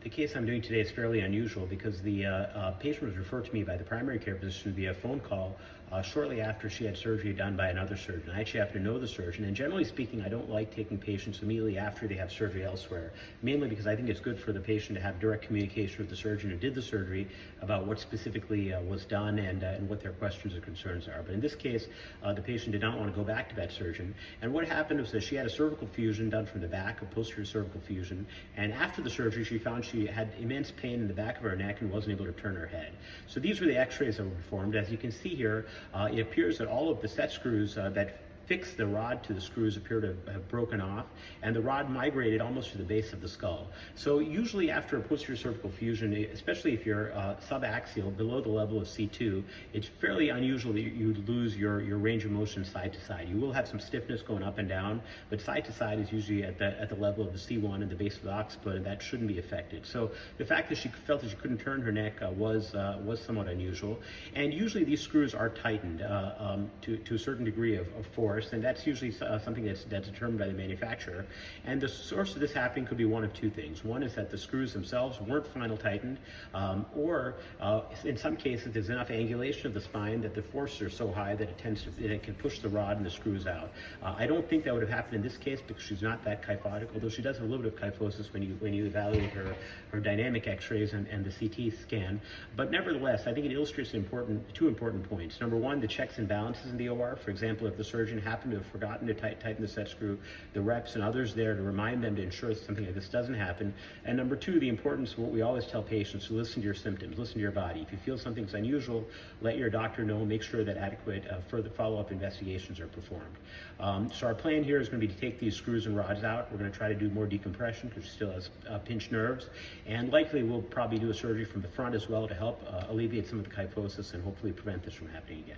The case I'm doing today is fairly unusual because the patient was referred to me by the primary care physician via phone call shortly after she had surgery done by another surgeon. I actually happen to know the surgeon, and generally speaking, I don't like taking patients immediately after they have surgery elsewhere, mainly because I think it's good for the patient to have direct communication with the surgeon who did the surgery about what specifically was done and what their questions or concerns are. But in this case, the patient did not want to go back to that surgeon, and what happened was that she had a cervical fusion done from the back, a posterior cervical fusion, and after the surgery, she found she had immense pain in the back of her neck and wasn't able to turn her head. So these were the x-rays that were performed. As you can see here, it appears that all of the set screws that fix the rod to the screws appear to have broken off, and the rod migrated almost to the base of the skull. So usually after a posterior cervical fusion, especially if you're subaxial, below the level of C2, it's fairly unusual that you lose your range of motion side to side. You will have some stiffness going up and down, but side to side is usually at the level of the C1 and the base of the occiput, and that shouldn't be affected. So the fact that she felt that she couldn't turn her neck was somewhat unusual. And usually these screws are tightened to a certain degree of force, and that's usually something that's determined by the manufacturer. And the source of this happening could be one of two things. One is that the screws themselves weren't final tightened, or in some cases there's enough angulation of the spine that the forces are so high that it can push the rod and the screws out. I don't think that would have happened in this case because she's not that kyphotic, although she does have a little bit of kyphosis when you evaluate her dynamic x-rays and the CT scan. But nevertheless, I think it illustrates two important points. Number one, the checks and balances in the OR. For example, if the surgeon happened to have forgotten to tighten the set screw, the reps and others there to remind them to ensure that something like this doesn't happen. And number two, the importance of what we always tell patients: to listen to your symptoms, listen to your body. If you feel something's unusual, let your doctor know. Make sure that adequate further follow-up investigations are performed. So our plan here is going to be to take these screws and rods out. We're going to try to do more decompression because she still has pinched nerves, and likely we'll probably do a surgery from the front as well to help alleviate some of the kyphosis and hopefully prevent this from happening again.